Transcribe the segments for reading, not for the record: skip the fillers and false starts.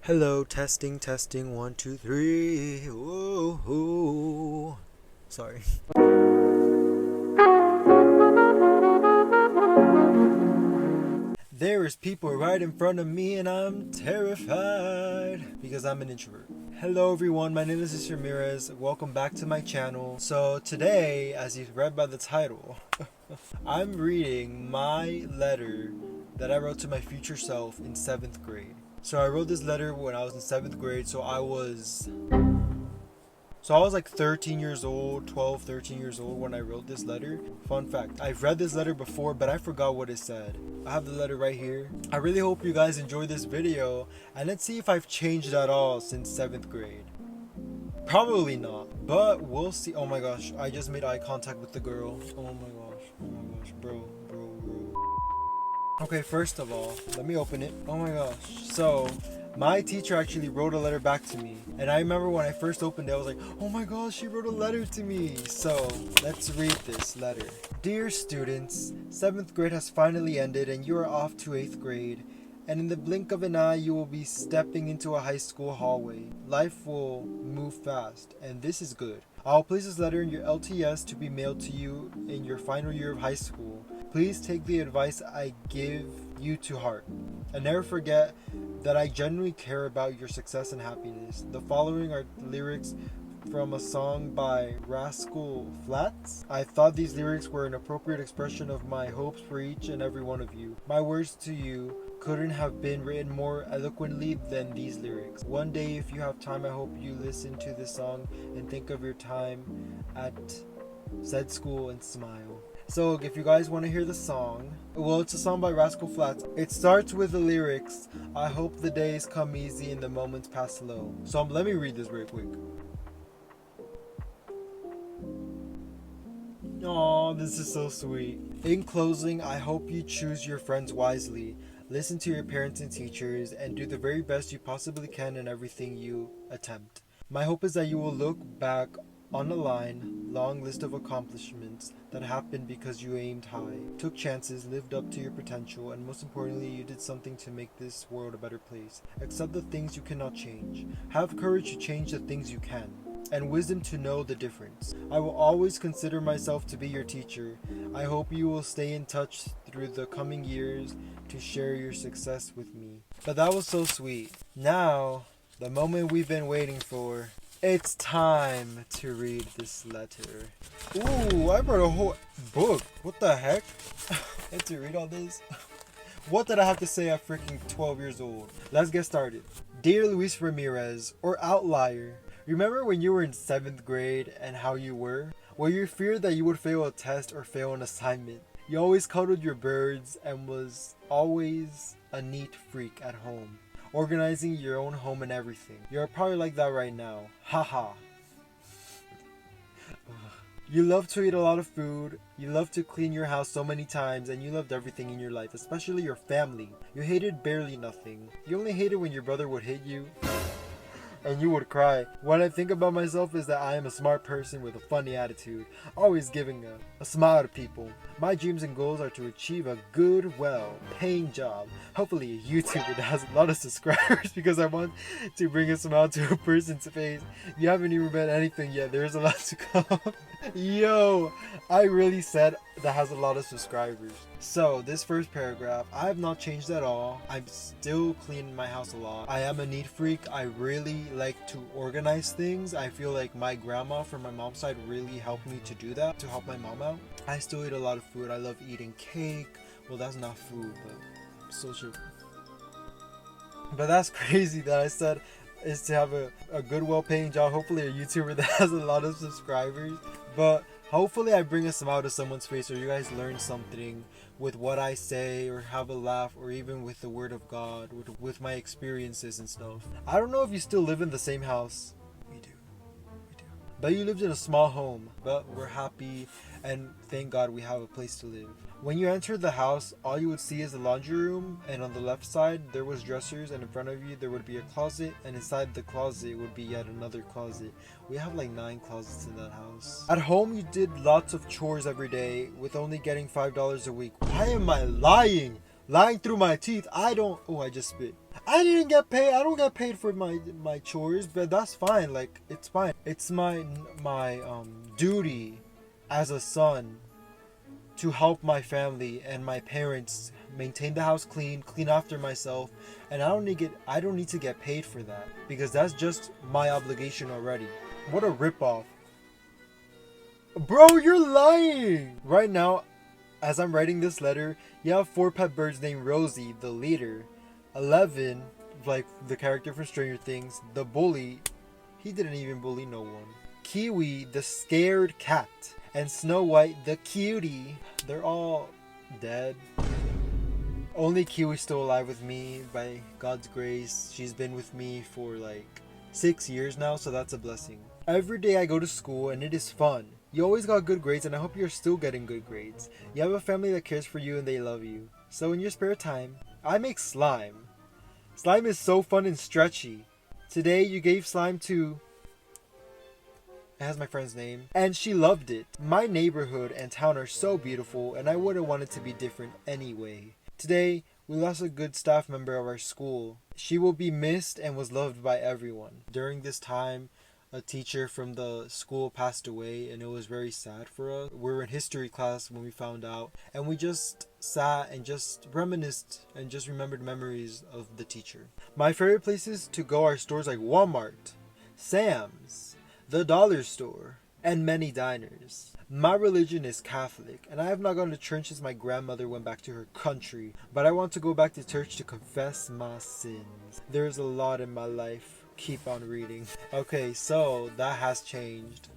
Hello, testing, testing, one, two, three. Whoa. Sorry. There is people right in front of me and I'm terrified because I'm an introvert. Hello everyone, my name is Mr. Ramirez. Welcome back to my channel. So today, as you've read by the title, I'm reading my letter that I wrote to my future self in 7th grade. So I wrote this letter when I was in 7th grade, so I was like 13 years old, 12, 13 years old when I wrote this letter. Fun fact, I've read this letter before, but I forgot what it said. I have the letter right here. I really hope you guys enjoyed this video, and let's see if I've changed at all since 7th grade. Probably not, but we'll see. Oh my gosh, I just made eye contact with the girl. Oh my gosh, bro. Okay, first of all, let me open it. Oh my gosh. So, my teacher actually wrote a letter back to me. And I remember when I first opened it, I was like, oh my gosh, she wrote a letter to me. So, let's read this letter. Dear students, 7th grade has finally ended and you are off to 8th grade. And in the blink of an eye, you will be stepping into a high school hallway. Life will move fast, and this is good. I'll place this letter in your LTS to be mailed to you in your final year of high school. Please take the advice I give you to heart, and never forget that I genuinely care about your success and happiness. The following are lyrics from a song by Rascal Flatts. I thought these lyrics were an appropriate expression of my hopes for each and every one of you. My words to you couldn't have been written more eloquently than these lyrics. One day, if you have time, I hope you listen to this song and think of your time at said school and smile. So if you guys want to hear the song, well, it's a song by Rascal Flatts. It starts with the lyrics, I hope the days come easy and the moments pass slow. So let me read this real quick. Aw, this is so sweet. In closing, I hope you choose your friends wisely, listen to your parents and teachers, and do the very best you possibly can in everything you attempt. My hope is that you will look back on a long list of accomplishments that happened because you aimed high, took chances, lived up to your potential, and most importantly, you did something to make this world a better place. Accept the things you cannot change. Have courage to change the things you can, and wisdom to know the difference. I will always consider myself to be your teacher. I hope you will stay in touch through the coming years to share your success with me. But that was so sweet. Now, the moment we've been waiting for. It's time to read this letter. Ooh, I wrote a whole book. What the heck? I had to read all this. What did I have to say at freaking 12 years old? Let's get started. Dear Luis Ramirez, or Outlier, remember when you were in 7th grade and how you were? Well, you feared that you would fail a test or fail an assignment. You always cuddled your birds and was always a neat freak at home, organizing your own home and everything. You're probably like that right now. Haha. You love to eat a lot of food, you love to clean your house so many times, and you loved everything in your life, especially your family. You hated barely nothing. You only hated when your brother would hit you and you would cry. What I think about myself is that I am a smart person with a funny attitude, always giving a smile to people. My dreams and goals are to achieve a good, paying job. Hopefully a YouTuber that has a lot of subscribers because I want to bring a smile to a person's face. You haven't even read anything yet. There's a lot to come. Yo, I really said that has a lot of subscribers. So this first paragraph, I have not changed at all. I'm still cleaning my house a lot. I am a neat freak. I really like to organize things. I feel like my grandma from my mom's side really helped me to do that, to help my mom out. I still eat a lot of food. I love eating cake. Well, that's not food, but social. But that's crazy that I said is to have a good, well-paying job. Hopefully a YouTuber that has a lot of subscribers. But hopefully I bring a smile to someone's face, or you guys learn something with what I say, or have a laugh, or even with the word of God, with my experiences and stuff. I don't know if you still live in the same house. We do. But you lived in a small home, but we're happy and thank God we have a place to live. When you entered the house, all you would see is the laundry room, and on the left side there was dressers, and in front of you there would be a closet, and inside the closet would be yet another closet. We have like 9 closets in that house. At home you did lots of chores every day with only getting $5 a week. Why am I lying? Lying through my teeth. I just spit. I didn't get paid. I don't get paid for my chores, but that's fine. Like, it's fine. It's my duty as a son to help my family and my parents maintain the house clean after myself, and I don't need to get paid for that, because that's just my obligation already. What a ripoff. Bro, you're lying! Right now, as I'm writing this letter, you have 4 pet birds named Rosie, the leader, 11, like the character from Stranger Things, the bully, he didn't even bully no one, Kiwi, the scared cat, and Snow White, the cutie. They're all dead. Only Kiwi's still alive with me by God's grace. She's been with me for like 6 years now, so that's a blessing. Every day I go to school and it is fun. You always got good grades, and I hope you're still getting good grades. You have a family that cares for you and they love you. So in your spare time, I make slime. Slime is so fun and stretchy. Today you gave slime to... It has my friend's name, and she loved it. My neighborhood and town are so beautiful, and I wouldn't want it to be different anyway. Today, we lost a good staff member of our school. She will be missed and was loved by everyone. During this time, a teacher from the school passed away, and it was very sad for us. We were in history class when we found out, and we just sat and just reminisced and just remembered memories of the teacher. My favorite places to go are stores like Walmart, Sam's, the dollar store, and many diners. My religion is Catholic, and I have not gone to church since my grandmother went back to her country, but I want to go back to church to confess my sins. There's a lot in my life. Keep on reading. Okay, so that has changed.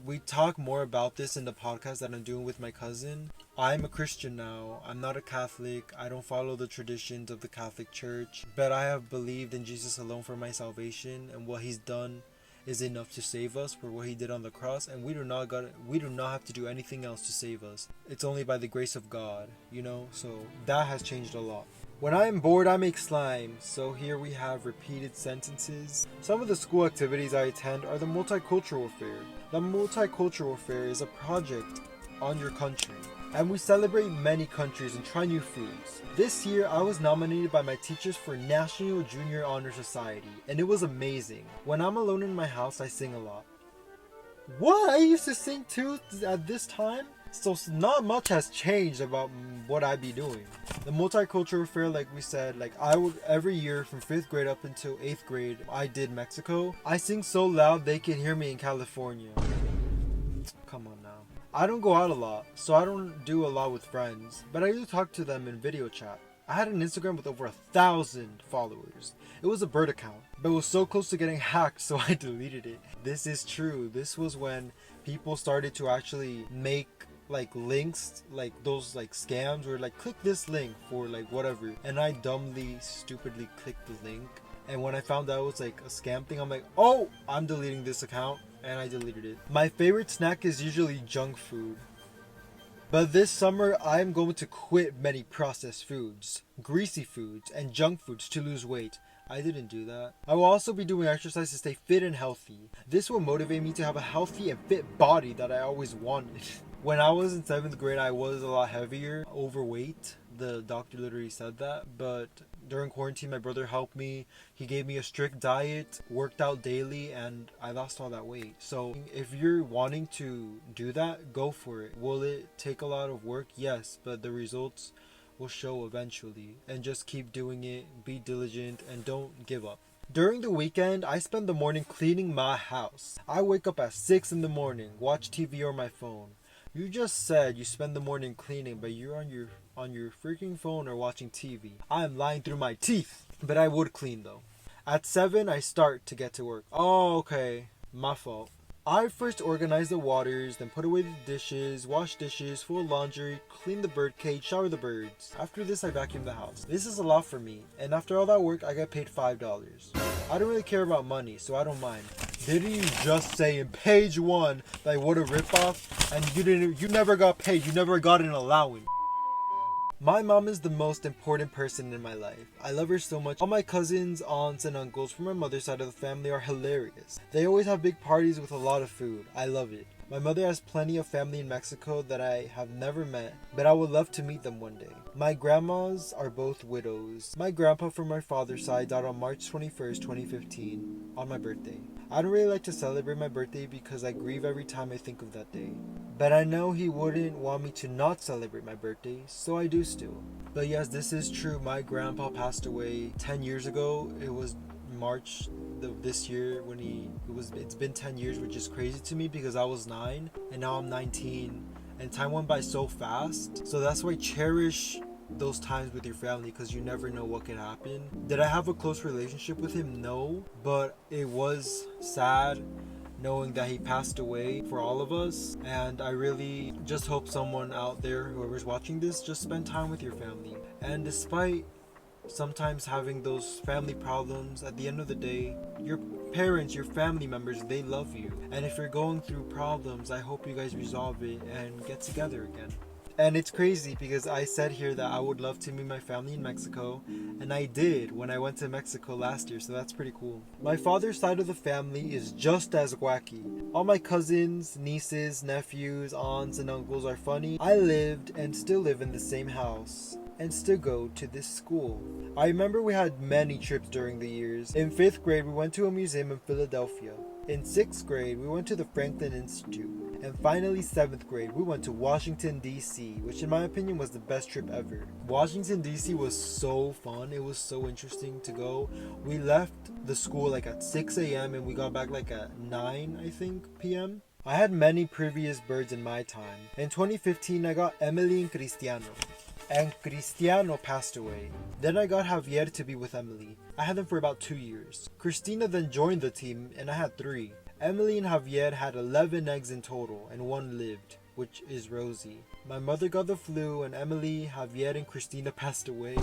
We talk more about this in the podcast that I'm doing with my cousin. I'm a Christian now. I'm not a Catholic. I don't follow the traditions of the Catholic Church, but I have believed in Jesus alone for my salvation, and what he's done is enough to save us for what he did on the cross, and we do not have to do anything else to save us. It's only by the grace of God, so that has changed a lot. When I am bored, I make slime. So here we have repeated sentences. Some of the school activities I attend are the Multicultural Fair. The Multicultural Fair is a project on your country, and we celebrate many countries and try new foods. This year, I was nominated by my teachers for National Junior Honor Society, and it was amazing. When I'm alone in my house, I sing a lot. What? I used to sing too at this time? So not much has changed about what I be doing. The Multicultural Fair, like we said, I would every year from 5th grade up until 8th grade, I did Mexico. I sing so loud they can hear me in California. Come on now. I don't go out a lot, so I don't do a lot with friends, but I do talk to them in video chat. I had an Instagram with over 1,000 followers. It was a bird account, but it was so close to getting hacked, so I deleted it. This is true. This was when people started to actually make links, those scams where click this link for whatever, and I stupidly clicked the link, and when I found out it was a scam thing, I'm like, oh, I'm deleting this account, and I deleted it. My favorite snack is usually junk food, but this summer I am going to quit many processed foods, greasy foods, and junk foods to lose weight. I didn't do that. I will also be doing exercise to stay fit and healthy. This will motivate me to have a healthy and fit body that I always wanted. When I was in 7th grade, I was a lot heavier, overweight. The doctor literally said that. But during quarantine, my brother helped me. He gave me a strict diet, worked out daily, and I lost all that weight. So if you're wanting to do that, go for it. Will it take a lot of work? Yes, but the results will show eventually. And just keep doing it, be diligent, and don't give up. During the weekend, I spend the morning cleaning my house. I wake up at 6 in the morning, watch TV or my phone. You just said you spend the morning cleaning, but you're on your freaking phone or watching TV. I am lying through my teeth, but I would clean though. At 7, I start to get to work. Oh, okay, my fault. I first organize the waters, then put away the dishes, wash dishes, fold laundry, clean the bird cage, shower the birds. After this, I vacuum the house. This is a lot for me, and after all that work, I get paid $5. I don't really care about money, so I don't mind. Didn't you just say in page 1 that what a ripoff, and you never got paid, you never got an allowance? My mom is the most important person in my life. I love her so much. All my cousins, aunts, and uncles from my mother's side of the family are hilarious. They always have big parties with a lot of food. I love it. My mother has plenty of family in Mexico that I have never met, but I would love to meet them one day. My grandmas are both widows. My grandpa from my father's side died on March 21st, 2015, on my birthday. I don't really like to celebrate my birthday because I grieve every time I think of that day. But I know he wouldn't want me to not celebrate my birthday, so I do still. But yes, this is true. My grandpa passed away 10 years ago. It was March of this year when it's been 10 years, which is crazy to me because I was 9 and now I'm 19 and time went by so fast. So that's why cherish those times with your family because you never know what can happen. Did I have a close relationship with him? No, but it was sad knowing that he passed away for all of us, and I really just hope someone out there, whoever's watching this, just spend time with your family. And despite sometimes having those family problems, at the end of the day, your parents, your family members, they love you. And if you're going through problems, I hope you guys resolve it and get together again. And it's crazy because I said here that I would love to meet my family in Mexico, and I did when I went to Mexico last year, so that's pretty cool. My father's side of the family is just as wacky. All my cousins, nieces, nephews, aunts, and uncles are funny. I lived and still live in the same house and still go to this school. I remember we had many trips during the years. In 5th grade, we went to a museum in Philadelphia. In 6th grade, we went to the Franklin Institute. And finally, 7th grade, we went to Washington, D.C., which in my opinion was the best trip ever. Washington, D.C. was so fun. It was so interesting to go. We left the school like at 6 a.m. and we got back like at 9, I think, p.m. I had many previous birds in my time. In 2015, I got Emily and Cristiano. And Cristiano passed away. Then I got Javier to be with Emily. I had them for about 2 years. Christina then joined the team and I had 3. Emily and Javier had 11 eggs in total and 1 lived, which is Rosie. My mother got the flu and Emily, Javier, and Christina passed away,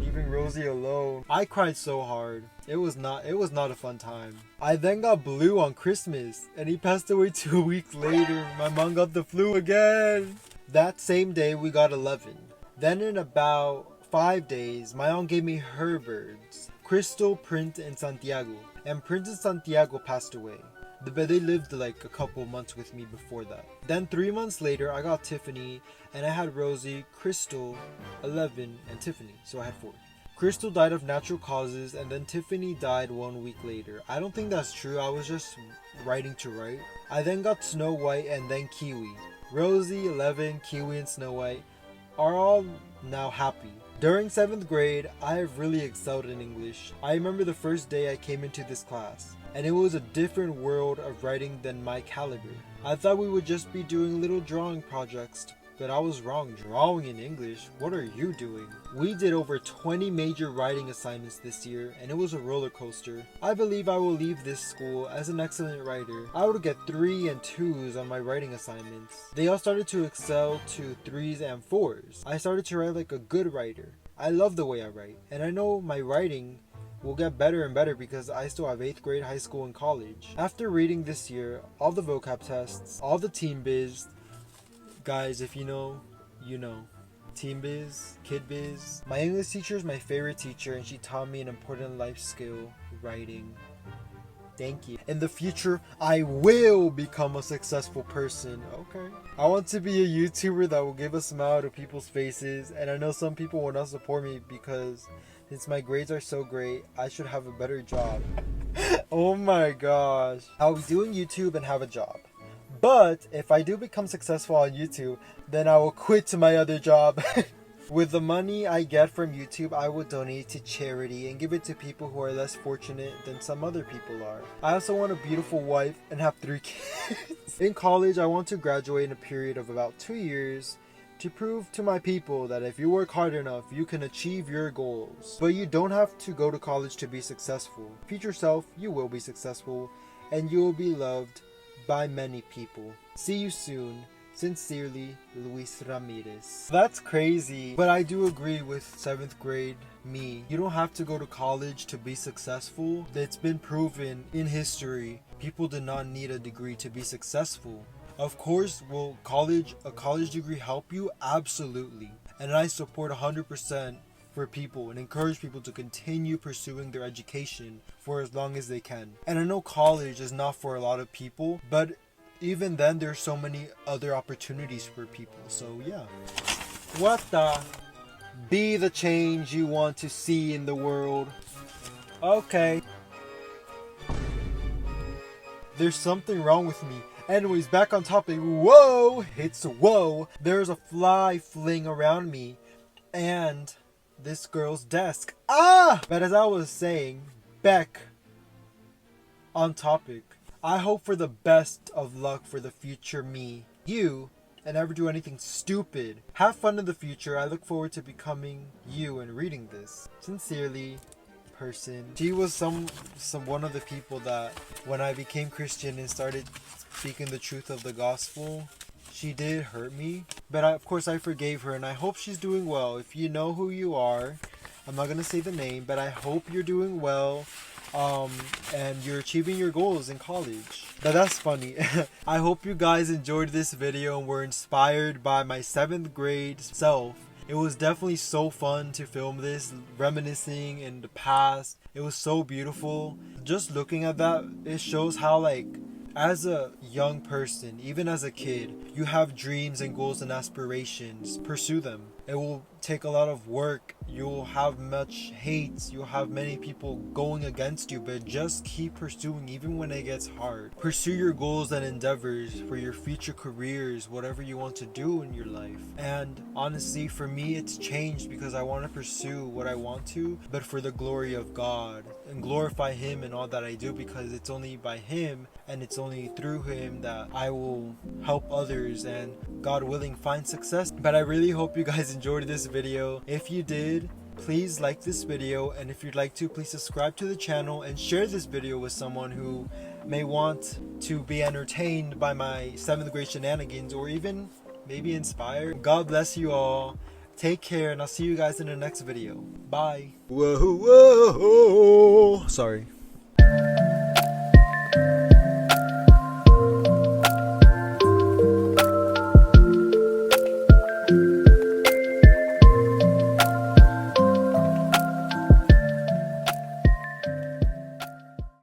leaving Rosie alone. I cried so hard. It was not a fun time. I then got Blue on Christmas and he passed away 2 weeks later. My mom got the flu again. That same day we got 11. Then in about 5 days, my aunt gave me her birds, Crystal, Prince, and Santiago. And Prince and Santiago passed away. But they lived like a couple months with me before that. Then 3 months later, I got Tiffany, and I had Rosie, Crystal, 11, and Tiffany, so I had 4. Crystal died of natural causes, and then Tiffany died 1 week later. I don't think that's true, I was just writing to write. I then got Snow White and then Kiwi. Rosie, 11, Kiwi, and Snow White are all now happy. During 7th grade, I have really excelled in English. I remember the first day I came into this class, and it was a different world of writing than my caliber. I thought we would just be doing little drawing projects, but I was wrong. Drawing in English? What are you doing? We did over 20 major writing assignments this year, and it was a roller coaster. I believe I will leave this school as an excellent writer. I would get 3 and 2s on my writing assignments. They all started to excel to 3s and 4s. I started to write like a good writer. I love the way I write, and I know my writing will get better and better because I still have 8th grade, high school, and college. After reading this year, all the vocab tests, all the team biz, guys, if you know, you know. Team biz, kid biz. My English teacher is my favorite teacher and she taught me an important life skill, writing. Thank you. In the future, I will become a successful person. Okay. I want to be a YouTuber that will give a smile to people's faces, and I know some people will not support me because since my grades are so great, I should have a better job. Oh my gosh. I'll be doing YouTube and have a job. But if I do become successful on YouTube, then I will quit to my other job. With the money I get from YouTube, I will donate to charity and give it to people who are less fortunate than some other people are. I also want a beautiful wife and have 3 kids. In college, I want to graduate in a period of about 2 years to prove to my people that if you work hard enough, you can achieve your goals. But you don't have to go to college to be successful. Future self, you will be successful and you will be loved by many people. See you soon. Sincerely, Luis Ramirez. That's crazy, but I do agree with 7th grade me. You don't have to go to college to be successful. It's been proven in history. People did not need a degree to be successful. Of course, will a college degree help you? Absolutely. And I support 100% for people and encourage people to continue pursuing their education for as long as they can. And I know college is not for a lot of people, but even then there's so many other opportunities for people. So yeah. What the? Be the change you want to see in the world. Okay. There's something wrong with me. Anyways, back on topic. Whoa! It's whoa! There's a fly fling around me and this girl's desk. Ah! But as I was saying, back on topic. I hope for the best of luck for the future me. You, and never do anything stupid. Have fun in the future. I look forward to becoming you and reading this. Sincerely, person. She was some one of the people that when I became Christian and started speaking the truth of the gospel, she did hurt me. But of course I forgave her and I hope she's doing well. If you know who you are, I'm not gonna say the name, but I hope you're doing well. And you're achieving your goals in college. But that's funny. I hope you guys enjoyed this video and were inspired by my 7th grade self. It was definitely so fun to film this, reminiscing in the past. It was so beautiful. Just looking at that, it shows how, like, as a young person, even as a kid, you have dreams and goals and aspirations. Pursue them. It will take a lot of work. You'll have much hate. You'll have many people going against you, but just keep pursuing even when it gets hard. Pursue your goals and endeavors for your future careers, whatever you want to do in your life. And honestly, for me, it's changed because I want to pursue what I want to, but for the glory of God and glorify Him in all that I do, because it's only by Him and it's only through Him that I will help others and, God willing, find success. But I really hope you guys enjoyed this video. If you did, please like this video, and if you'd like to, please subscribe to the channel and share this video with someone who may want to be entertained by my 7th grade shenanigans, or even maybe inspired. God bless you all. Take care, and I'll see you guys in the next video. Bye. Whoa, whoa, sorry.